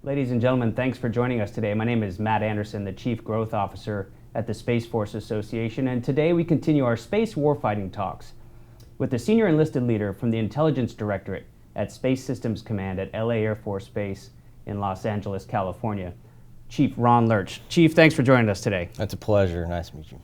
Ladies and gentlemen, thanks for joining us today. My name is Matt Anderson, the Chief Growth Officer at the Space Force Association, and today we continue our space warfighting talks with the Senior Enlisted Leader from the Intelligence Directorate at Space Systems Command at LA Air Force Base in Los Angeles, California, Chief Ron Lerch. Chief, thanks for joining us today. It's a pleasure. Nice to meet you.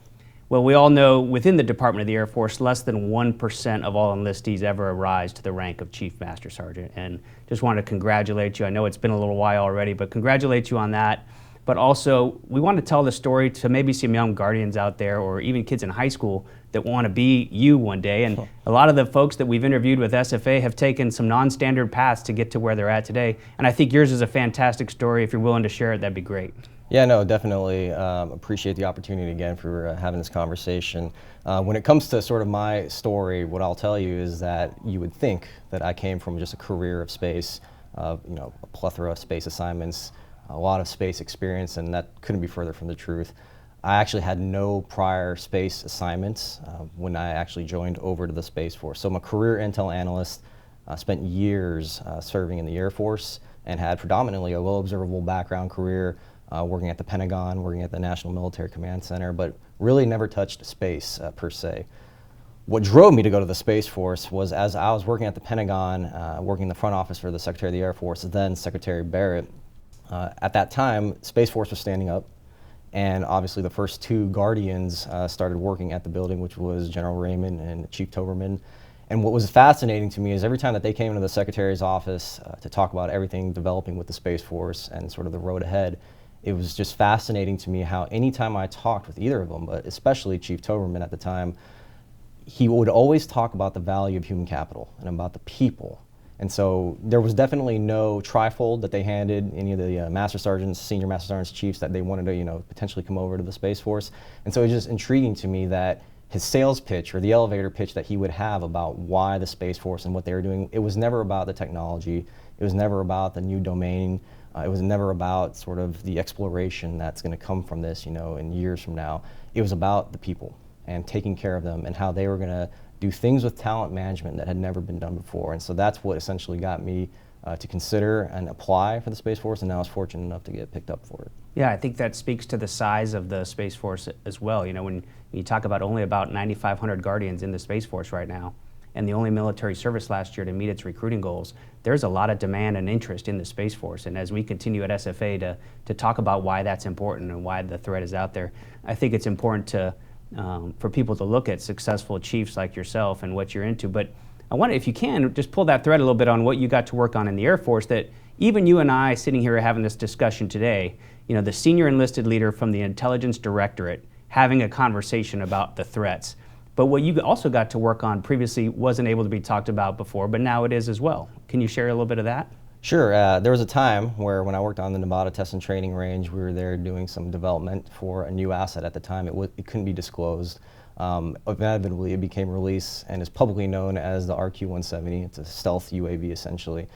Well, we all know within the Department of the Air Force, less than 1% of all enlistees ever rise to the rank of Chief Master Sergeant. And just want to congratulate you. I know it's been a little while already, but congratulate you on that. But also, we want to tell the story to maybe some young Guardians out there or even kids in high school that want to be you one day. And a lot of the folks that we've interviewed with SFA have taken some non-standard paths to get to where they're at today. And I think yours is a fantastic story. If you're willing to share it, that'd be great. Yeah, no, definitely appreciate the opportunity again for having this conversation. When it comes to sort of my story, what I'll tell you is that you would think that I came from just a career of space, a plethora of space assignments, a lot of space experience, and that couldn't be further from the truth. I actually had no prior space assignments when I actually joined over to the Space Force. So I'm a career intel analyst, spent years serving in the Air Force, and had predominantly a low observable background career, working at the Pentagon, working at the National Military Command Center, but really never touched space per se. What drove me to go to the Space Force was as I was working at the Pentagon, working in the front office for the Secretary of the Air Force, then Secretary Barrett. At that time, Space Force was standing up, and obviously the first two Guardians started working at the building, which was General Raymond and Chief Toberman. And what was fascinating to me is every time that they came into the Secretary's office to talk about everything developing with the Space Force and sort of the road ahead, it was just fascinating to me how anytime I talked with either of them, but especially Chief Toberman at the time, he would always talk about the value of human capital and about the people. And so there was definitely no trifold that they handed any of the master sergeants, senior master sergeants, chiefs that they wanted to potentially come over to the Space Force. And so it was just intriguing to me that his sales pitch or the elevator pitch that he would have about why the Space Force and what they were doing, it was never about the technology. It was never about the new domain. It was never about sort of the exploration that's going to come from this, in years from now. It was about the people and taking care of them and how they were going to do things with talent management that had never been done before. And so that's what essentially got me to consider and apply for the Space Force, and now I was fortunate enough to get picked up for it. Yeah, I think that speaks to the size of the Space Force as well. When you talk about only about 9,500 Guardians in the Space Force right now, and the only military service last year to meet its recruiting goals, there's a lot of demand and interest in the Space Force. And as we continue at SFA to talk about why that's important and why the threat is out there, I think it's important for people to look at successful chiefs like yourself and what you're into. But I wonder if you can just pull that thread a little bit on what you got to work on in the Air Force, that even you and I sitting here having this discussion today, the senior enlisted leader from the Intelligence Directorate having a conversation about the threats. But what you also got to work on previously wasn't able to be talked about before, but now it is as well. Can you share a little bit of that? Sure. There was a time where when I worked on the Nevada Test and Training Range, we were there doing some development for a new asset at the time. It couldn't be disclosed. Inevitably, it became released and is publicly known as the RQ-170. It's a stealth UAV, essentially.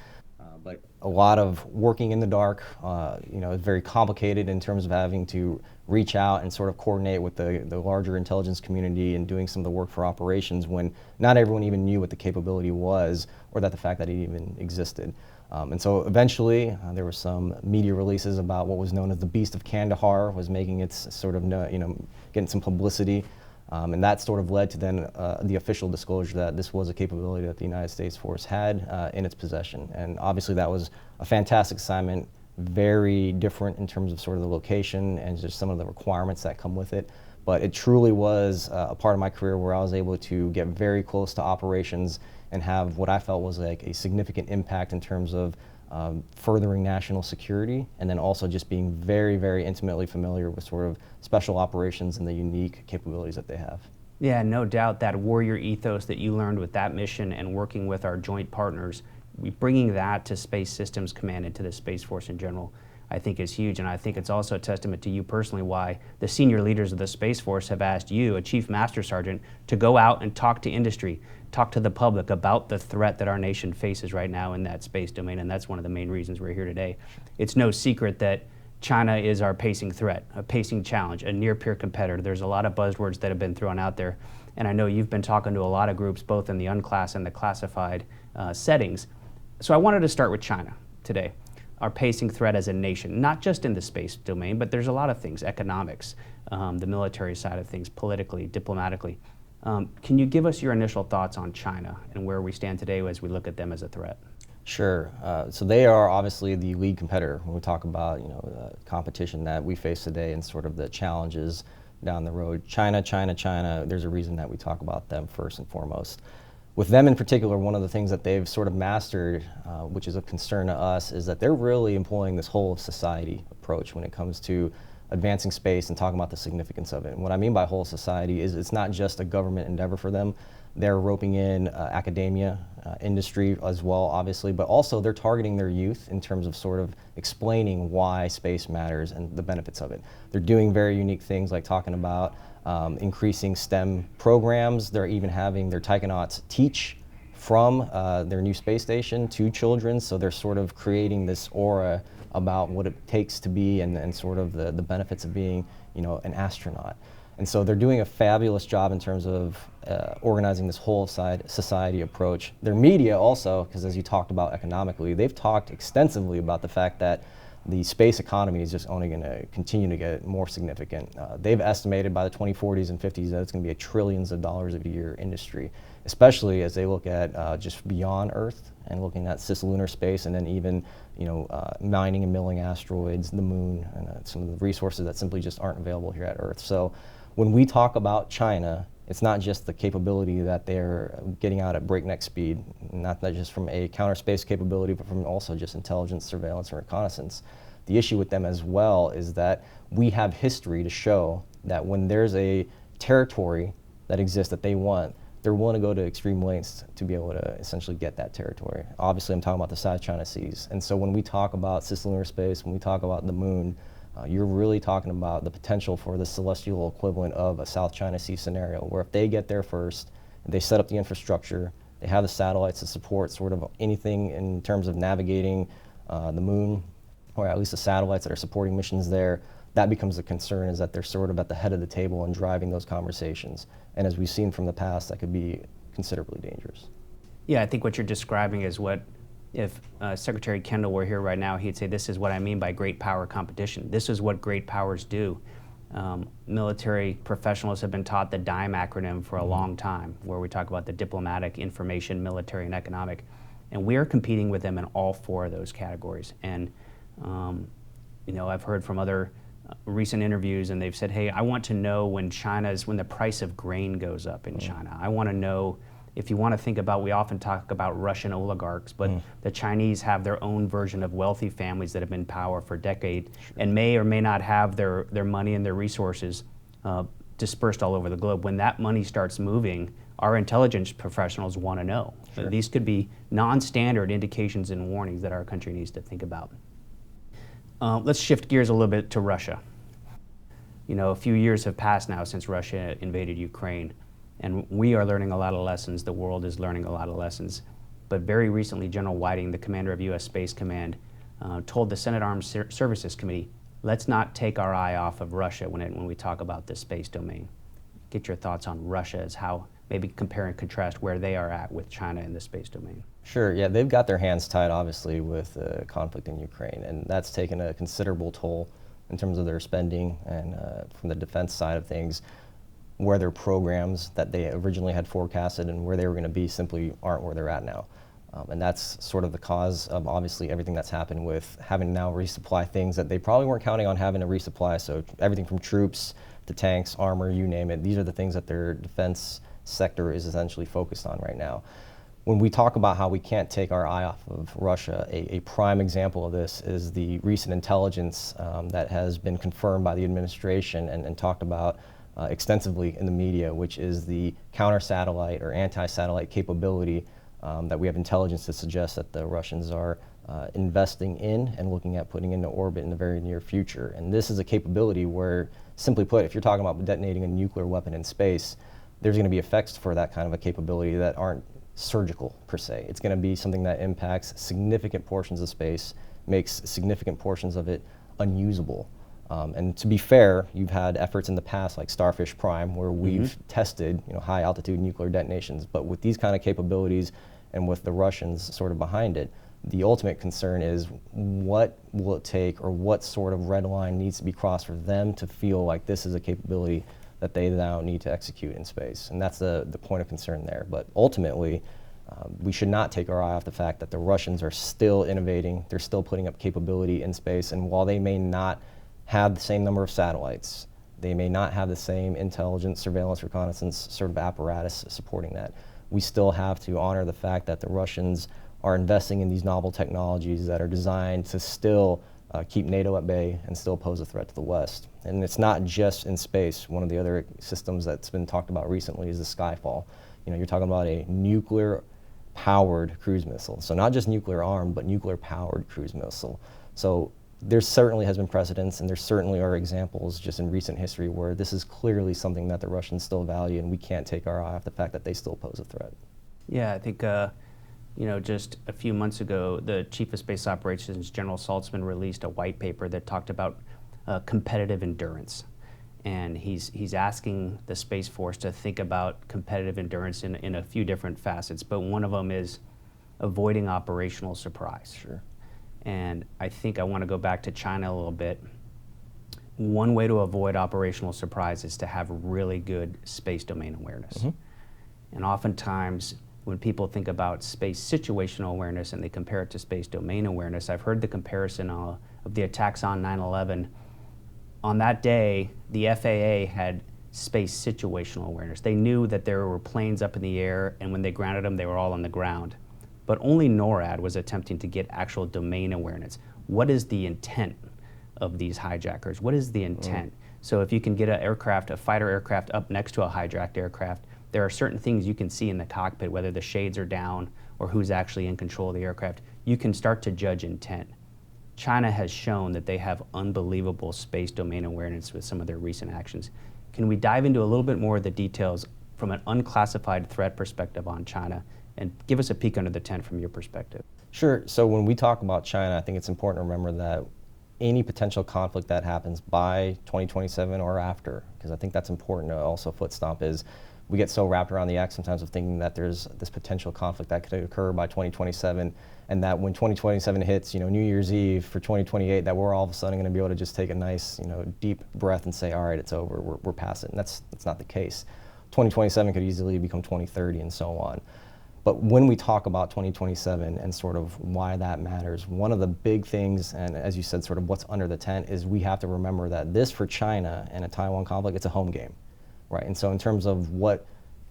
But a lot of working in the dark, it's very complicated in terms of having to reach out and sort of coordinate with the larger intelligence community and doing some of the work for operations when not everyone even knew what the capability was or that the fact that it even existed. And so eventually there were some media releases about what was known as the Beast of Kandahar was making its sort of, getting some publicity. And that sort of led to then the official disclosure that this was a capability that the United States Force had in its possession. And obviously that was a fantastic assignment, very different in terms of sort of the location and just some of the requirements that come with it. But it truly was a part of my career where I was able to get very close to operations and have what I felt was like a significant impact in terms of furthering national security, and then also just being very, very intimately familiar with sort of special operations and the unique capabilities that they have. Yeah, no doubt that warrior ethos that you learned with that mission and working with our joint partners, bringing that to Space Systems Command and to the Space Force in general, I think is huge. And I think it's also a testament to you personally why the senior leaders of the Space Force have asked you, a Chief Master Sergeant, to go out and talk to industry, talk to the public about the threat that our nation faces right now in that space domain. And that's one of the main reasons we're here today. It's no secret that China is our pacing threat, a pacing challenge, a near-peer competitor. There's a lot of buzzwords that have been thrown out there. And I know you've been talking to a lot of groups, both in the unclass and the classified settings. So I wanted to start with China today. our pacing threat as a nation, not just in the space domain, but there's a lot of things, economics, the military side of things, politically, diplomatically. Can you give us your initial thoughts on China and where we stand today as we look at them as a threat? Sure. So they are obviously the lead competitor when we talk about competition that we face today and sort of the challenges down the road. China, China, China. There's a reason that we talk about them first and foremost. With them in particular, one of the things that they've sort of mastered, which is a concern to us, is that they're really employing this whole of society approach when it comes to advancing space and talking about the significance of it. And what I mean by whole society is it's not just a government endeavor for them. They're roping in academia, industry as well, obviously, but also they're targeting their youth in terms of sort of explaining why space matters and the benefits of it. They're doing very unique things like talking about increasing STEM programs. They're even having their taikonauts teach from their new space station to children, so they're sort of creating this aura about what it takes to be and sort of the benefits of being, an astronaut. And so they're doing a fabulous job in terms of organizing this whole society approach. Their media also, because as you talked about economically, they've talked extensively about the fact that the space economy is just only going to continue to get more significant. They've estimated by the 2040s and 50s that it's going to be trillions of dollars a year industry, especially as they look at just beyond Earth and looking at cislunar space, and then even mining and milling asteroids, the moon, and some of the resources that simply just aren't available here at Earth. So when we talk about China, it's not just the capability that they're getting out at breakneck speed, not just from a counter space capability, but from also just intelligence, surveillance, and reconnaissance. The issue with them as well is that we have history to show that when there's a territory that exists that they want, they're willing to go to extreme lengths to be able to essentially get that territory. Obviously, I'm talking about the South China Seas. And so when we talk about cislunar space, when we talk about the moon, you're really talking about the potential for the celestial equivalent of a South China Sea scenario, where if they get there first, they set up the infrastructure, they have the satellites to support sort of anything in terms of navigating the moon, or at least the satellites that are supporting missions there, that becomes a concern, is that they're sort of at the head of the table and driving those conversations. And as we've seen from the past, that could be considerably dangerous. Yeah, I think what you're describing is what, if Secretary Kendall were here right now, he'd say, this is what I mean by great power competition. This is what great powers do. Military professionals have been taught the DIME acronym for a long time, where we talk about the diplomatic, information, military, and economic. And we are competing with them in all four of those categories. And I've heard from other recent interviews, and they've said, hey, I want to know when the price of grain goes up in China. I want to know, if you want to think about, we often talk about Russian oligarchs, but the Chinese have their own version of wealthy families that have been in power for decades and may or may not have their money and their resources dispersed all over the globe. When that money starts moving, our intelligence professionals want to know. Sure. These could be non-standard indications and warnings that our country needs to think about. Let's shift gears a little bit to Russia. A few years have passed now since Russia invaded Ukraine. And we are learning a lot of lessons. The world is learning a lot of lessons. But very recently, General Whiting, the commander of U.S. Space Command, told the Senate Armed Services Committee, let's not take our eye off of Russia when we talk about the space domain. Get your thoughts on Russia as how, maybe compare and contrast where they are at with China in the space domain. Sure, yeah, they've got their hands tied, obviously, with the conflict in Ukraine, and that's taken a considerable toll in terms of their spending and from the defense side of things, where their programs that they originally had forecasted and where they were going to be simply aren't where they're at now. And that's sort of the cause of obviously everything that's happened with having to now resupply things that they probably weren't counting on having to resupply. So everything from troops to tanks, armor, you name it. These are the things that their defense sector is essentially focused on right now. When we talk about how we can't take our eye off of Russia, a prime example of this is the recent intelligence that has been confirmed by the administration and talked about extensively in the media, which is the counter-satellite or anti-satellite capability that we have intelligence to suggest that the Russians are investing in and looking at putting into orbit in the very near future. And this is a capability where, simply put, if you're talking about detonating a nuclear weapon in space, there's going to be effects for that kind of a capability that aren't surgical per se. It's going to be something that impacts significant portions of space, makes significant portions of it unusable. And to be fair, you've had efforts in the past like Starfish Prime where we've tested high altitude nuclear detonations, but with these kind of capabilities and with the Russians sort of behind it, The ultimate concern is what will it take, or what sort of red line needs to be crossed for them to feel like this is a capability that they now need to execute in space. And that's the point of concern there. But ultimately, we should not take our eye off the fact that the Russians are still innovating, they're still putting up capability in space, and while they may not have the same number of satellites, they may not have the same intelligence, surveillance, reconnaissance sort of apparatus supporting that, we still have to honor the fact that the Russians are investing in these novel technologies that are designed to still keep NATO at bay and still pose a threat to the West. And it's not just in space. One of the other systems that's been talked about recently is the Skyfall. You know, you're talking about a nuclear-powered cruise missile. So not just nuclear-armed, but nuclear-powered cruise missile. So there certainly has been precedents, and there certainly are examples just in recent history where this is clearly something that the Russians still value, and we can't take our eye off the fact that they still pose a threat. Yeah, I think just a few months ago, the Chief of Space Operations, General Saltzman, released a white paper that talked about competitive endurance. And he's asking the Space Force to think about competitive endurance in a few different facets, but one of them is avoiding operational surprise. Sure. And I think I want to go back to China a little bit. One way to avoid operational surprise is to have really good space domain awareness. Mm-hmm. And oftentimes, when people think about space situational awareness and they compare it to space domain awareness, I've heard the comparison of the attacks on 9/11. On that day, the FAA had space situational awareness. They knew that there were planes up in the air, and when they grounded them, they were all on the ground. But only NORAD was attempting to get actual domain awareness. What is the intent of these hijackers? What is the intent? So if you can get a fighter aircraft up next to a hijacked aircraft, there are certain things you can see in the cockpit, whether the shades are down or who's actually in control of the aircraft. You can start to judge intent. China has shown that they have unbelievable space domain awareness with some of their recent actions. Can we dive into a little bit more of the details from an unclassified threat perspective on China, and give us a peek under the tent from your perspective? Sure. So when we talk about China, I think it's important to remember that any potential conflict that happens by 2027 or after, because I think that's important to also foot stomp, is we get so wrapped around the act sometimes of thinking that there's this potential conflict that could occur by 2027, and that when 2027 hits, New Year's Eve for 2028, that we're all of a sudden going to be able to just take a nice, deep breath and say, all right, it's over, we're past it. And that's not the case. 2027 could easily become 2030 and so on. But when we talk about 2027 and sort of why that matters, one of the big things, and as you said, sort of what's under the tent, is we have to remember that this, for China and a Taiwan conflict, it's a home game, right? And so in terms of what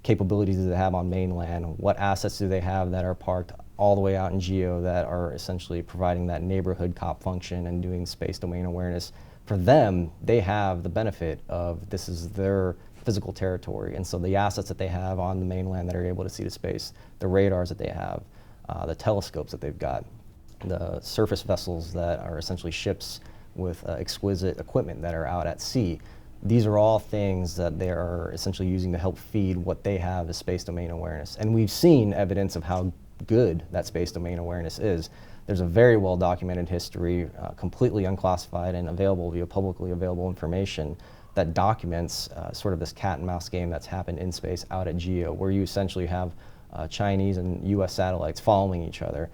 capabilities do they have on mainland, what assets do they have that are parked all the way out in GEO that are essentially providing that neighborhood cop function and doing space domain awareness, for them, they have the benefit of this is their physical territory. And so the assets that they have on the mainland that are able to see the space, the radars that they have, the telescopes that they've got, the surface vessels that are essentially ships with exquisite equipment that are out at sea. These are all things that they are essentially using to help feed what they have as space domain awareness. And we've seen evidence of how good that space domain awareness is. There's a very well documented history, completely unclassified and available via publicly available information, that documents sort of this cat and mouse game that's happened in space out at GEO, where you essentially have Chinese and US satellites following each other,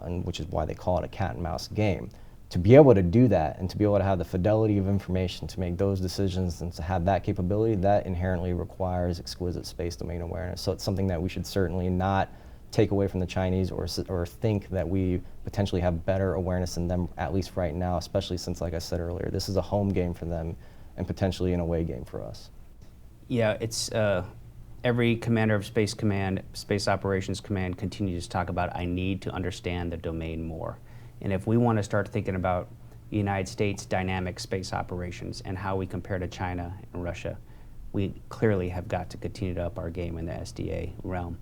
and which is why they call it a cat and mouse game. To be able to do that and to be able to have the fidelity of information to make those decisions and to have that capability, that inherently requires exquisite space domain awareness. So it's something that we should certainly not take away from the Chinese or think that we potentially have better awareness than them, at least right now, especially since, like I said earlier, this is a home game for them and potentially an away game for us. Yeah, it's every commander of Space Command, Space Operations Command continues to talk about, I need to understand the domain more. And if we want to start thinking about the United States dynamic space operations and how we compare to China and Russia, we clearly have got to continue to up our game in the SDA realm.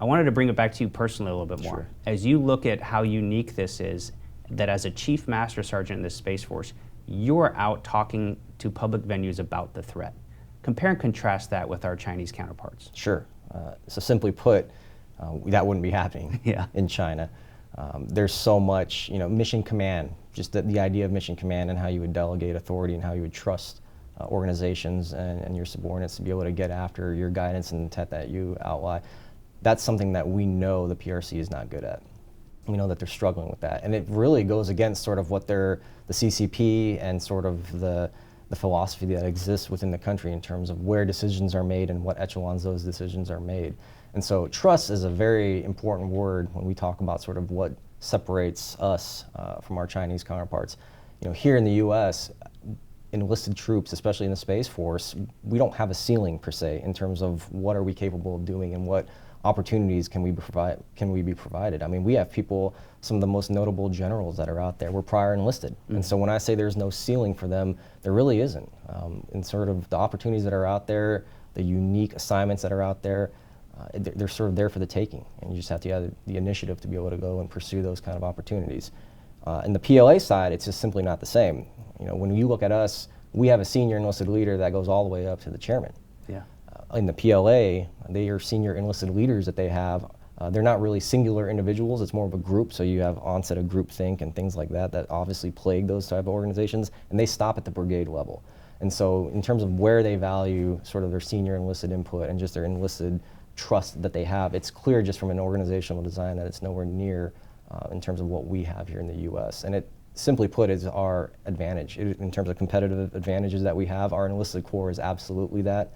I wanted to bring it back to you personally a little bit more. Sure. As you look at how unique this is, that as a Chief Master Sergeant in the Space Force, you're out talking to public venues about the threat. Compare and contrast that with our Chinese counterparts. Sure. So simply put, that wouldn't be happening in China. There's so much, mission command, just the idea of mission command and how you would delegate authority and how you would trust organizations and your subordinates to be able to get after your guidance and intent that you outline. That's something that we know the PRC is not good at. we know that they're struggling with that. And it really goes against sort of what the CCP and sort of the philosophy that exists within the country in terms of where decisions are made and what echelons those decisions are made. And so trust is a very important word when we talk about sort of what separates us from our Chinese counterparts. Here in the US, enlisted troops, especially in the Space Force, we don't have a ceiling per se in terms of what are we capable of doing and what opportunities can we be provided. I mean, we have people, some of the most notable generals that are out there were prior enlisted. And so when I say there's no ceiling for them, there really isn't. And sort of the opportunities that are out there, the unique assignments that are out there, they're sort of there for the taking. And you just have to have the initiative to be able to go and pursue those kind of opportunities. In the PLA side, it's just simply not the same. When you look at us, we have a senior enlisted leader that goes all the way up to the chairman. Yeah. In the PLA, they are senior enlisted leaders that they have. They're not really singular individuals, it's more of a group, so you have onset of groupthink and things like that obviously plague those type of organizations, and they stop at the brigade level. And so in terms of where they value sort of their senior enlisted input and just their enlisted trust that they have, it's clear just from an organizational design that it's nowhere near in terms of what we have here in the US. And it, simply put, is our advantage. In terms of competitive advantages that we have, our enlisted corps is absolutely that.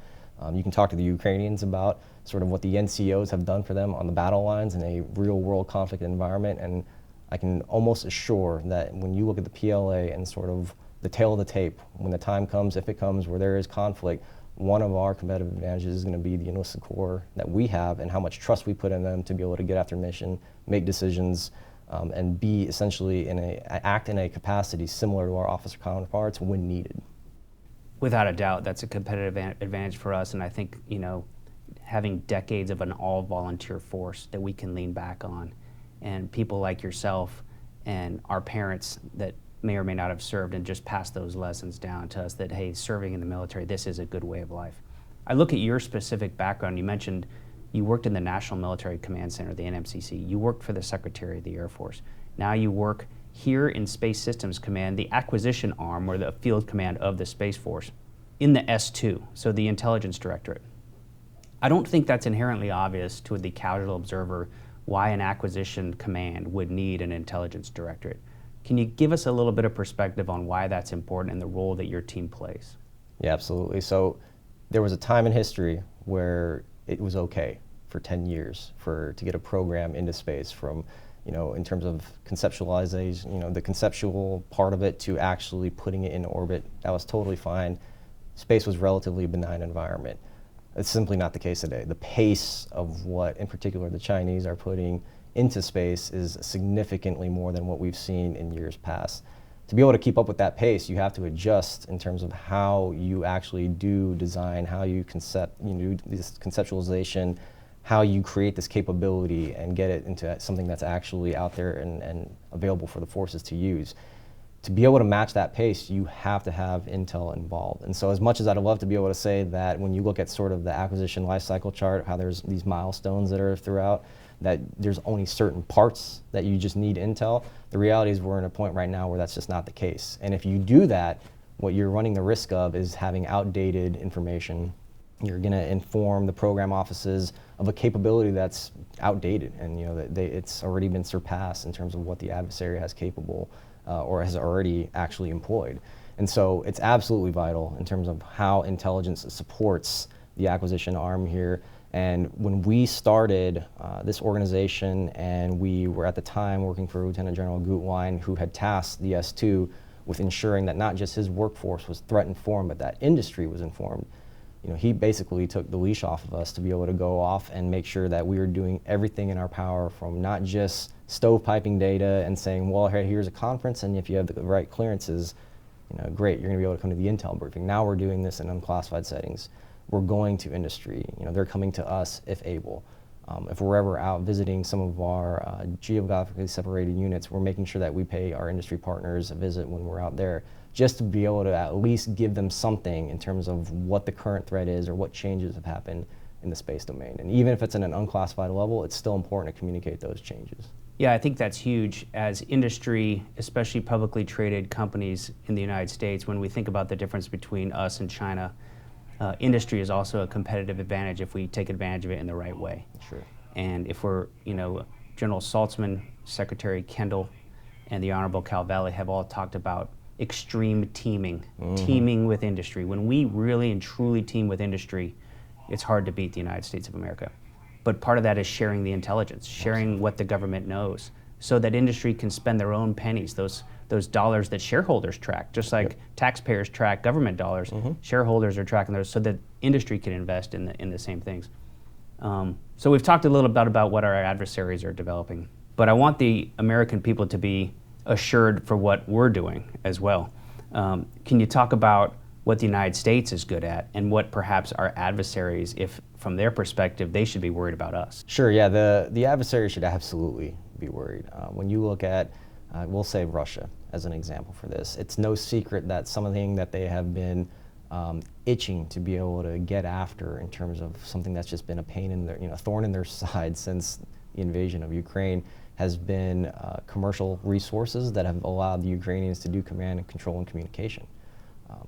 You can talk to the Ukrainians about sort of what the NCOs have done for them on the battle lines in a real world conflict environment, and I can almost assure that when you look at the PLA and sort of the tail of the tape, when the time comes, if it comes, where there is conflict, one of our competitive advantages is going to be the enlisted corps that we have and how much trust we put in them to be able to get after mission, make decisions, and be essentially act in a capacity similar to our officer counterparts when needed. Without a doubt, that's a competitive advantage for us, and I think, having decades of an all-volunteer force that we can lean back on, and people like yourself and our parents that may or may not have served and just pass those lessons down to us that, hey, serving in the military, this is a good way of life. I look at your specific background. You mentioned you worked in the National Military Command Center, the NMCC. You worked for the Secretary of the Air Force. Now you work here in Space Systems Command, the acquisition arm or the field command of the Space Force, in the S2, so the Intelligence Directorate. I don't think that's inherently obvious to the casual observer why an acquisition command would need an intelligence directorate. Can you give us a little bit of perspective on why that's important and the role that your team plays? Yeah, absolutely. So there was a time in history where it was okay for 10 years to get a program into space from, in terms of conceptualization, the conceptual part of it to actually putting it in orbit. That was totally fine. Space was relatively a benign environment. It's simply not the case today. The pace of what, in particular, the Chinese are putting into space is significantly more than what we've seen in years past. To be able to keep up with that pace, you have to adjust in terms of how you actually do design, how you do this conceptualization, how you create this capability and get it into something that's actually out there and available for the forces to use. To be able to match that pace, you have to have Intel involved. And so as much as I'd love to be able to say that when you look at sort of the acquisition life cycle chart, how there's these milestones that are throughout, that there's only certain parts that you just need Intel, the reality is we're in a point right now where that's just not the case. And if you do that, what you're running the risk of is having outdated information. You're going to inform the program offices of a capability that's outdated, and it's already been surpassed in terms of what the adversary has capable or has already actually employed. And so it's absolutely vital in terms of how intelligence supports the acquisition arm here. And when we started this organization, and we were at the time working for Lieutenant General Gutwein, who had tasked the S2 with ensuring that not just his workforce was threat informed, but that industry was informed. He basically took the leash off of us to be able to go off and make sure that we were doing everything in our power, from not just stovepiping data and saying, well, hey, here's a conference, and if you have the right clearances, great, you're going to be able to come to the Intel briefing. Now we're doing this in unclassified settings. We're going to industry. They're coming to us if able. If we're ever out visiting some of our geographically separated units, we're making sure that we pay our industry partners a visit when we're out there, just to be able to at least give them something in terms of what the current threat is or what changes have happened in the space domain. And even if it's in an unclassified level, it's still important to communicate those changes. Yeah, I think that's huge. As industry, especially publicly traded companies in the United States, when we think about the difference between us and China, industry is also a competitive advantage if we take advantage of it in the right way. Sure. And if we're, General Saltzman, Secretary Kendall, and the Honorable Cal Valley have all talked about extreme teaming, teaming with industry. When we really and truly team with industry, it's hard to beat the United States of America. But part of that is sharing the intelligence, sharing what the government knows, so that industry can spend their own pennies, those dollars that shareholders track, just like taxpayers track government dollars, shareholders are tracking those so that industry can invest in the same things. So we've talked a little bit about what our adversaries are developing, but I want the American people to be assured for what we're doing as well. Can you talk about what the United States is good at and what perhaps our adversaries, if from their perspective, they should be worried about us? Sure, yeah, the adversary should absolutely be worried. When you look at, we'll say Russia as an example for this, it's no secret that something that they have been itching to be able to get after in terms of something that's just been a pain in their, thorn in their side since the invasion of Ukraine has been commercial resources that have allowed the Ukrainians to do command and control and communication.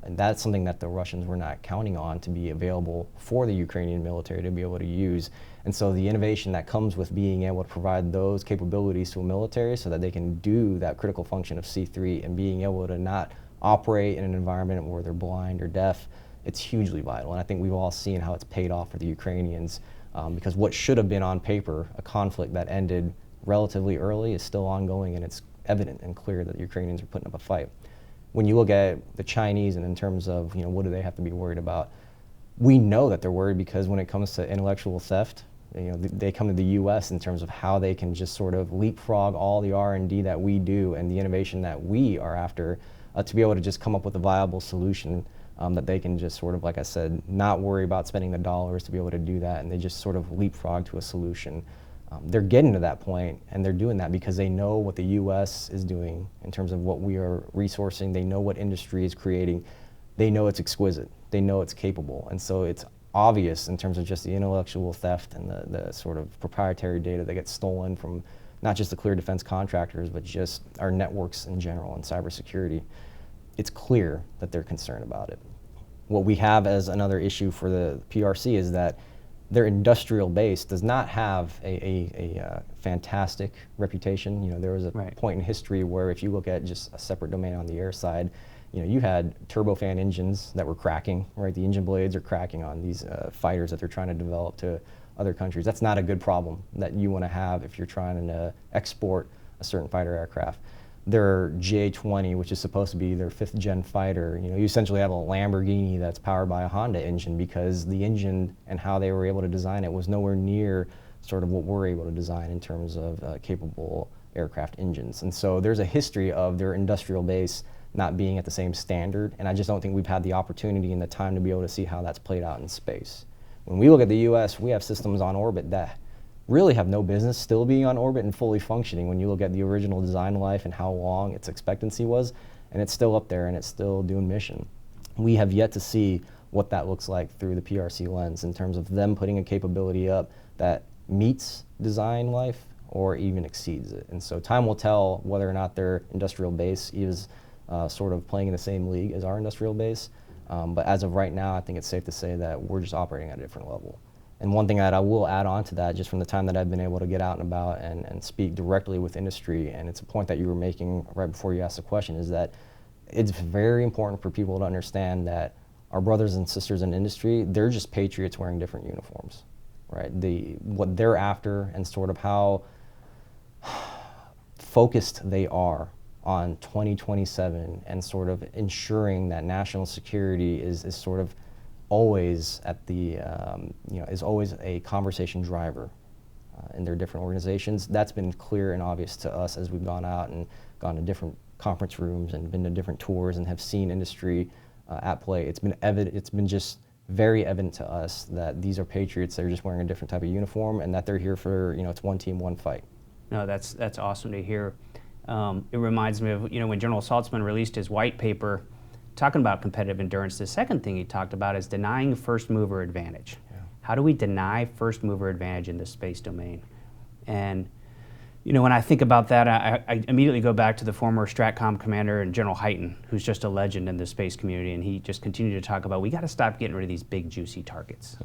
And that's something that the Russians were not counting on to be available for the Ukrainian military to be able to use. And so the innovation that comes with being able to provide those capabilities to a military so that they can do that critical function of C3 and being able to not operate in an environment where they're blind or deaf, it's hugely vital. And I think we've all seen how it's paid off for the Ukrainians because what should have been on paper, a conflict that ended relatively early, is still ongoing, and it's evident and clear that the Ukrainians are putting up a fight. When you look at the Chinese and in terms of, what do they have to be worried about? We know that they're worried because when it comes to intellectual theft, they come to the U.S. in terms of how they can just sort of leapfrog all the R&D that we do and the innovation that we are after to be able to just come up with a viable solution that they can just sort of, like I said, not worry about spending the dollars to be able to do that, and they just sort of leapfrog to a solution. They're getting to that point, and they're doing that because they know what the U.S. is doing in terms of what we are resourcing. They know what industry is creating. They know it's exquisite. They know it's capable. And so it's obvious in terms of just the intellectual theft and the sort of proprietary data that gets stolen from not just the clear defense contractors, but just our networks in general and cybersecurity. It's clear that they're concerned about it. What we have as another issue for the PRC is that their industrial base does not have a fantastic reputation. There was a point in history where if you look at just a separate domain on the air side, you had turbofan engines that were cracking, right? The engine blades are cracking on these fighters that they're trying to develop to other countries. That's not a good problem that you want to have if you're trying to export a certain fighter aircraft. Their J-20, which is supposed to be their 5th gen fighter, you essentially have a Lamborghini that's powered by a Honda engine because the engine and how they were able to design it was nowhere near sort of what we're able to design in terms of capable aircraft engines. And so there's a history of their industrial base not being at the same standard, and I just don't think we've had the opportunity and the time to be able to see how that's played out in space. When we look at the U.S., we have systems on orbit that really have no business still being on orbit and fully functioning when you look at the original design life and how long its expectancy was, and it's still up there and it's still doing mission. We have yet to see what that looks like through the PRC lens in terms of them putting a capability up that meets design life or even exceeds it. And so time will tell whether or not their industrial base is sort of playing in the same league as our industrial base. But as of right now, I think it's safe to say that we're just operating at a different level. And one thing that I will add on to that, just from the time that I've been able to get out and about and speak directly with industry, and it's a point that you were making right before you asked the question, is that it's very important for people to understand that our brothers and sisters in industry, they're just patriots wearing different uniforms, right? What they're after and sort of how focused they are on 2027 and sort of ensuring that national security is sort of always at the, is always a conversation driver in their different organizations. That's been clear and obvious to us as we've gone out and gone to different conference rooms and been to different tours and have seen industry at play. It's been evident, it's been just very evident to us that these are patriots. They're just wearing a different type of uniform and that they're here for, it's one team, one fight. No, that's awesome to hear. It reminds me of, when General Saltzman released his white paper talking about competitive endurance, the second thing he talked about is denying first mover advantage. Yeah. How do we deny first mover advantage in the space domain? And, when I think about that, I immediately go back to the former STRATCOM commander and General Hyten, who's just a legend in the space community, and he just continued to talk about, we got to stop getting rid of these big, juicy targets.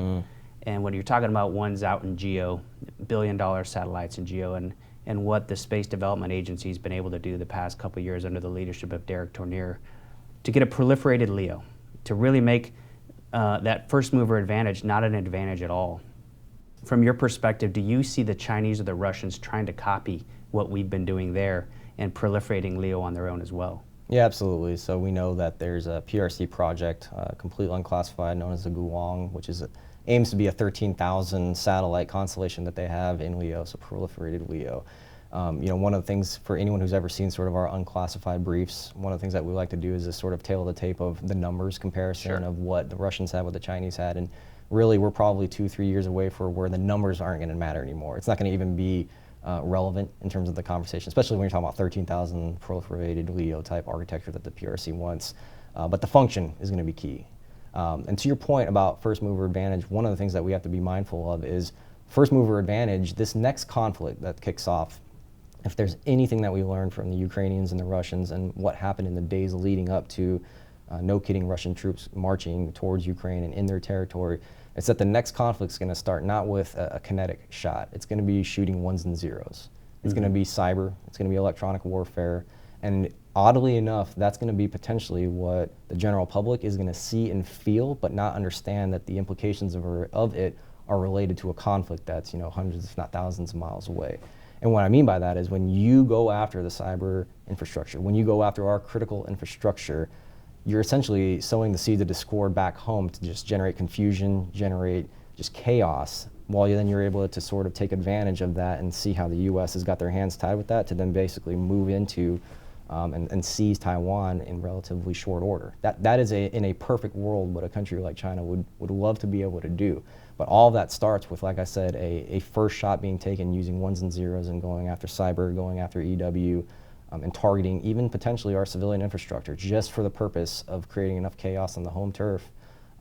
And when you're talking about ones out in GEO, billion-dollar satellites in GEO, and and what the Space Development Agency has been able to do the past couple of years under the leadership of Derek Tournier to get a proliferated LEO, to really make that first mover advantage not an advantage at all. From your perspective, do you see the Chinese or the Russians trying to copy what we've been doing there and proliferating LEO on their own as well? Yeah, absolutely. So we know that there's a PRC project, completely unclassified, known as the Guang, which aims to be a 13,000 satellite constellation that they have in LEO, so proliferated LEO. One of the things for anyone who's ever seen sort of our unclassified briefs, one of the things that we like to do is this sort of tail of the tape of the numbers comparison of what the Russians had, what the Chinese had, and really we're probably 2-3 years away for where the numbers aren't going to matter anymore. It's not going to even be relevant in terms of the conversation, especially when you're talking about 13,000 proliferated LEO type architecture that the PRC wants. But the function is going to be key. And to your point about first mover advantage, one of the things that we have to be mindful of is first mover advantage, this next conflict that kicks off, if there's anything that we learned from the Ukrainians and the Russians and what happened in the days leading up to no kidding Russian troops marching towards Ukraine and in their territory, it's that the next conflict is going to start not with a kinetic shot. It's going to be shooting ones and zeros. It's going to be cyber. It's going to be electronic warfare. And oddly enough, that's going to be potentially what the general public is going to see and feel, but not understand that the implications of it are related to a conflict that's hundreds, if not thousands of miles away. And what I mean by that is when you go after the cyber infrastructure, when you go after our critical infrastructure, you're essentially sowing the seeds of discord back home to just generate confusion, generate just chaos, while then you're able to sort of take advantage of that and see how the U.S. has got their hands tied with that to then basically move into and seize Taiwan in relatively short order. That is in a perfect world what a country like China would love to be able to do. But all of that starts with, like I said, a first shot being taken using ones and zeros and going after cyber, going after EW, and targeting even potentially our civilian infrastructure just for the purpose of creating enough chaos on the home turf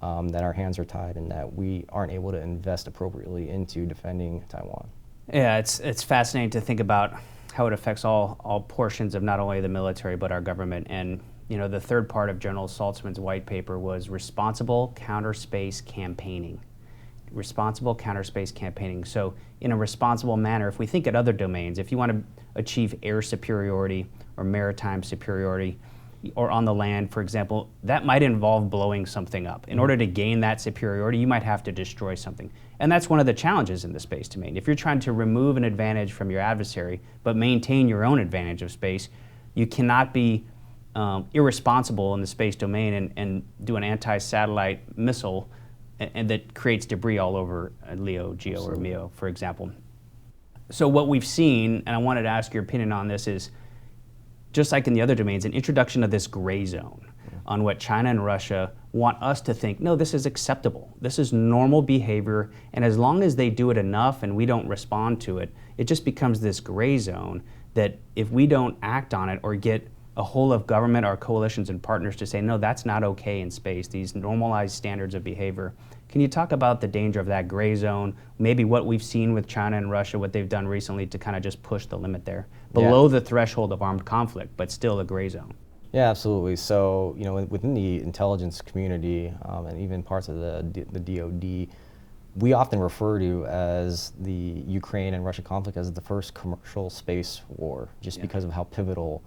that our hands are tied and that we aren't able to invest appropriately into defending Taiwan. Yeah, it's fascinating to think about how it affects all portions of not only the military but our government. And the third part of General Saltzman's white paper was responsible counter-space campaigning. Responsible counter-space campaigning. So in a responsible manner, if we think at other domains, if you want to achieve air superiority or maritime superiority or on the land, for example, that might involve blowing something up. In order to gain that superiority, you might have to destroy something. And that's one of the challenges in the space domain. If you're trying to remove an advantage from your adversary but maintain your own advantage of space, you cannot be irresponsible in the space domain and do an anti-satellite missile and that creates debris all over LEO, GEO, or MEO, for example. So what we've seen, and I wanted to ask your opinion on this, is just like in the other domains, an introduction of this gray zone on what China and Russia want us to think, no, this is acceptable. This is normal behavior, and as long as they do it enough and we don't respond to it, it just becomes this gray zone that if we don't act on it or get a whole of government or coalitions and partners to say, no, that's not okay in space, these normalized standards of behavior. Can you talk about the danger of that gray zone, maybe what we've seen with China and Russia, what they've done recently to kind of just push the limit there, below the threshold of armed conflict, but still a gray zone? Yeah, absolutely. So, within the intelligence community and even parts of the DoD, we often refer to as the Ukraine and Russia conflict as the first commercial space war, just because of how pivotal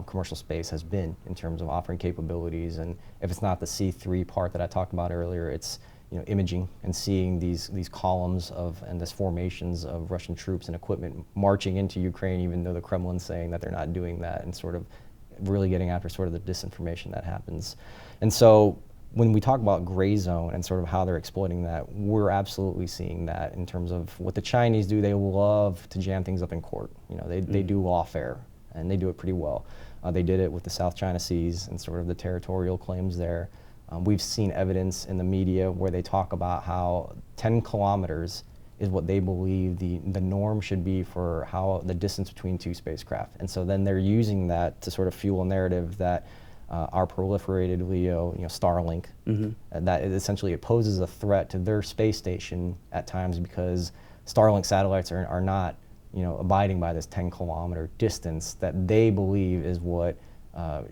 commercial space has been in terms of offering capabilities. And if it's not the C3 part that I talked about earlier, it's imaging and seeing these columns and these formations of Russian troops and equipment marching into Ukraine, even though the Kremlin's saying that they're not doing that, and sort of really getting after sort of the disinformation that happens. And so when we talk about gray zone and sort of how they're exploiting that, we're absolutely seeing that in terms of what the Chinese do. They love to jam things up in court. They do lawfare, and they do it pretty well. They did it with the South China Seas and sort of the territorial claims there. We've seen evidence in the media where they talk about how 10 kilometers is what they believe the norm should be for how the distance between two spacecraft. And so then they're using that to sort of fuel a narrative that our proliferated LEO, Starlink, that essentially it poses a threat to their space station at times because Starlink satellites are not abiding by this 10-kilometer distance that they believe is what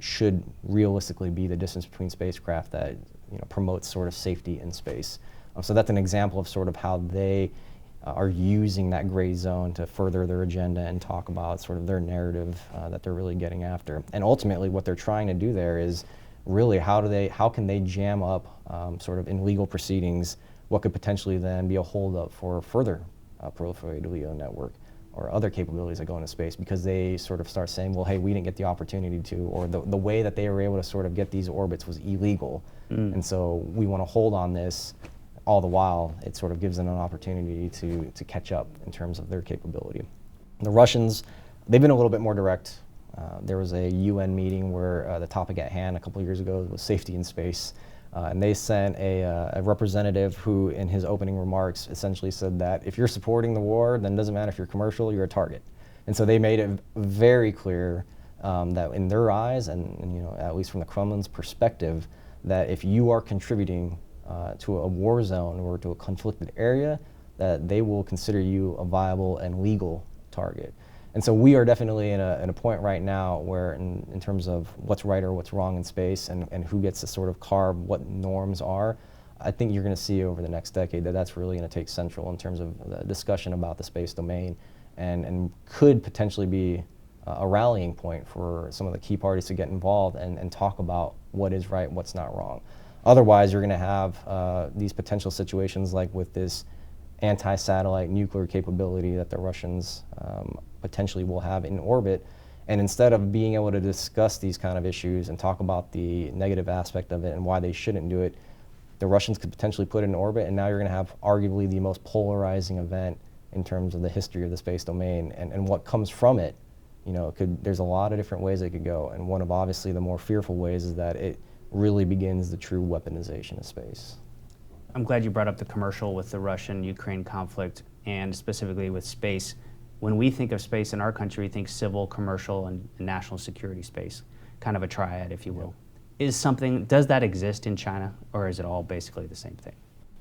should realistically be the distance between spacecraft that promotes sort of safety in space. So that's an example of sort of how they are using that gray zone to further their agenda and talk about sort of their narrative that they're really getting after. And ultimately what they're trying to do there is really how can they jam up sort of in legal proceedings what could potentially then be a holdup for further proliferated LEO network or other capabilities that go into space, because they sort of start saying, well, hey, we didn't get the opportunity to, or the way that they were able to sort of get these orbits was illegal. And so we want to hold on this. All the while, it sort of gives them an opportunity to catch up in terms of their capability. The Russians, they've been a little bit more direct. There was a UN meeting where the topic at hand a couple of years ago was safety in space. And they sent a representative who, in his opening remarks, essentially said that if you're supporting the war, then it doesn't matter if you're commercial, you're a target. And so they made it very clear that in their eyes, and you know, at least from the Kremlin's perspective, that if you are contributing to a war zone or to a conflicted area, that they will consider you a viable and legal target. And so we are definitely in a point right now where in terms of what's right or what's wrong in space and who gets to sort of carve what norms are, I think you're going to see over the next decade that that's really going to take central in terms of the discussion about the space domain and could potentially be a rallying point for some of the key parties to get involved and talk about what is right, what's not wrong. Otherwise, you're going to have these potential situations like with this anti-satellite nuclear capability that the Russians potentially will have in orbit. And instead of being able to discuss these kind of issues and talk about the negative aspect of it and why they shouldn't do it, the Russians could potentially put it in orbit, and now you're going to have arguably the most polarizing event in terms of the history of the space domain and what comes from it. You know, there's a lot of different ways it could go, and one of obviously the more fearful ways is that it really begins the true weaponization of space. I'm glad you brought up the commercial with the Russian-Ukraine conflict and specifically with space. When we think of space in our country, we think civil, commercial, and national security space, kind of a triad, if you will. Does that exist in China, or is it all basically the same thing?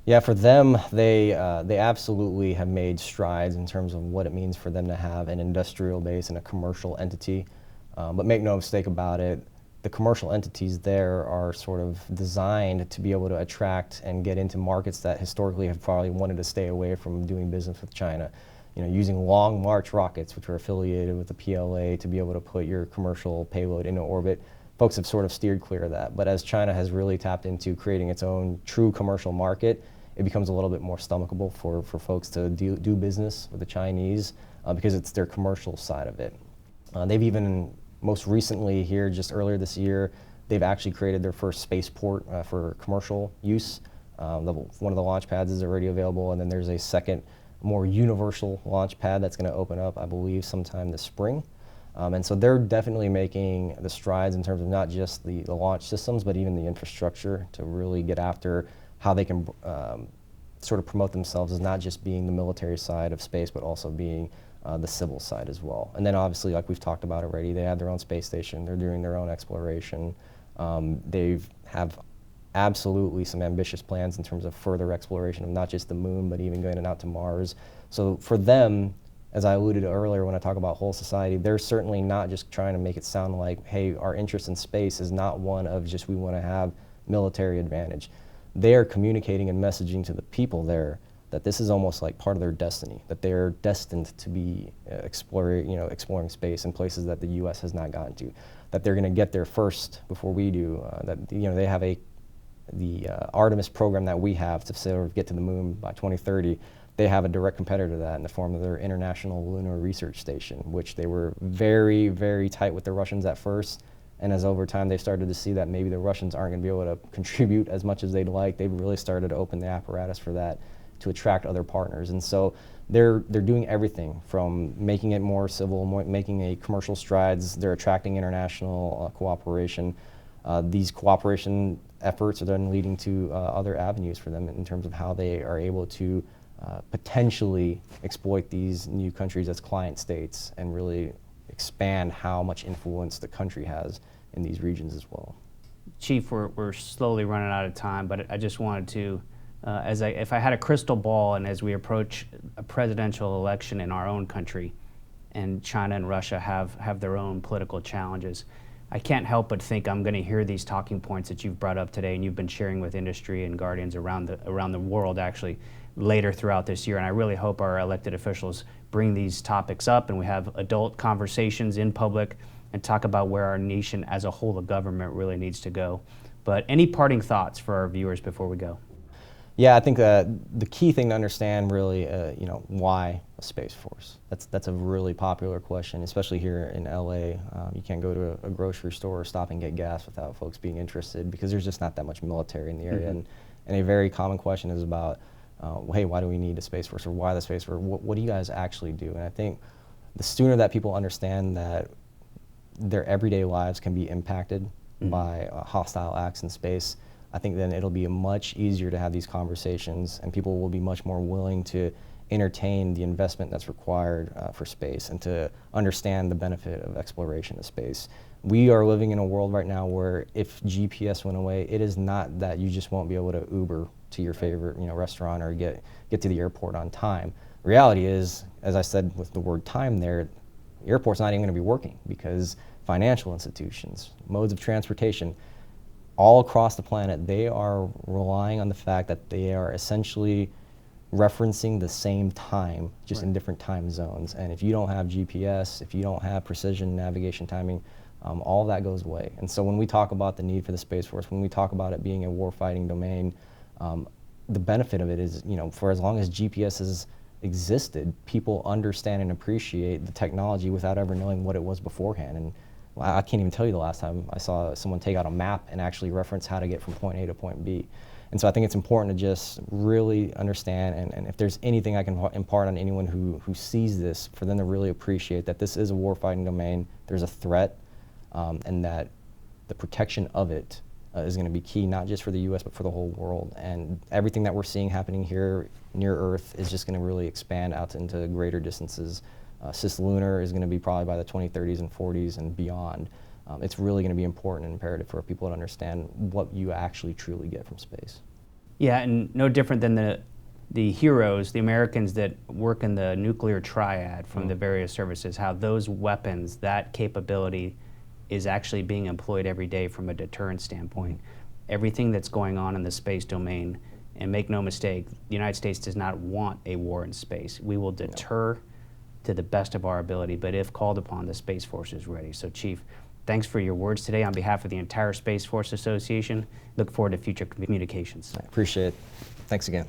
Yeah, for them, they absolutely have made strides in terms of what it means for them to have an industrial base and a commercial entity. But make no mistake about it, the commercial entities there are sort of designed to be able to attract and get into markets that historically have probably wanted to stay away from doing business with China. You know, using Long March rockets, which are affiliated with the PLA, to be able to put your commercial payload into orbit. Folks have sort of steered clear of that. But as China has really tapped into creating its own true commercial market, it becomes a little bit more stomachable for folks to do business with the Chinese because it's their commercial side of it. They've even, most recently here, just earlier this year, they've actually created their first spaceport for commercial use. One of the launch pads is already available, and then there's a second, more universal launch pad that's going to open up, I believe, sometime this spring. And so they're definitely making the strides in terms of not just the launch systems, but even the infrastructure to really get after how they can sort of promote themselves as not just being the military side of space, but also being the civil side as well. And then obviously, like we've talked about already, they have their own space station, they're doing their own exploration. They have absolutely some ambitious plans in terms of further exploration of not just the moon, but even going out to Mars. So for them, as I alluded to earlier when I talk about whole society, they're certainly not just trying to make it sound like, hey, our interest in space is not one of just we want to have military advantage. They are communicating and messaging to the people there that this is almost like part of their destiny, that they're destined to be exploring space in places that the U.S. has not gotten to, that they're going to get there first before we do, that they have the Artemis program that we have to sort of get to the moon by 2030. They have a direct competitor to that in the form of their International Lunar Research Station, which they were very, very tight with the Russians at first. And as over time they started to see that maybe the Russians aren't going to be able to contribute as much as they'd like, they've really started to open the apparatus for that to attract other partners. And so they're doing everything from making it more civil, making a commercial strides. They're attracting international cooperation. These cooperation efforts are then leading to other avenues for them in terms of how they are able to potentially exploit these new countries as client states and really expand how much influence the country has in these regions as well. Chief, we're slowly running out of time, but I just wanted to, if I had a crystal ball and as we approach a presidential election in our own country and China and Russia have their own political challenges, I can't help but think I'm going to hear these talking points that you've brought up today and you've been sharing with industry and guardians around the world actually. later throughout this year. And I really hope our elected officials bring these topics up and we have adult conversations in public and talk about where our nation as a whole of government really needs to go. But any parting thoughts for our viewers before we go? Yeah, I think the key thing to understand really, why a Space Force? That's a really popular question, especially here in LA. You can't go to a grocery store or stop and get gas without folks being interested because there's just not that much military in the area. And a very common question is about, hey, why do we need a Space Force, or why the Space Force? What do you guys actually do? And I think the sooner that people understand that their everyday lives can be impacted by hostile acts in space, I think then it'll be much easier to have these conversations, and people will be much more willing to entertain the investment that's required for space and to understand the benefit of exploration of space. We are living in a world right now where if GPS went away, it is not that you just won't be able to Uber to your favorite restaurant or get to the airport on time. Reality is, as I said with the word time there, the airport's not even going to be working because financial institutions, modes of transportation, all across the planet, they are relying on the fact that they are essentially referencing the same time, just in different time zones. And if you don't have GPS, if you don't have precision navigation timing, all of that goes away. And so when we talk about the need for the Space Force, when we talk about it being a warfighting domain, the benefit of it is, for as long as GPS has existed, people understand and appreciate the technology without ever knowing what it was beforehand. And I can't even tell you the last time I saw someone take out a map and actually reference how to get from point A to point B. And so I think it's important to just really understand, and if there's anything I can impart on anyone who sees this, for them to really appreciate that this is a warfighting domain, there's a threat, and that the protection of it is going to be key, not just for the U.S., but for the whole world. And everything that we're seeing happening here near Earth is just going to really expand out into greater distances. Cislunar is going to be probably by the 2030s and 40s and beyond. It's really going to be important and imperative for people to understand what you actually truly get from space. Yeah, and no different than the heroes, the Americans that work in the nuclear triad from the various services, how those weapons, that capability is actually being employed every day from a deterrent standpoint. Everything that's going on in the space domain, and make no mistake, the United States does not want a war in space. We will deter to the best of our ability, but if called upon, the Space Force is ready. So Chief, thanks for your words today on behalf of the entire Space Force Association. Look forward to future communications. I appreciate it. Thanks again.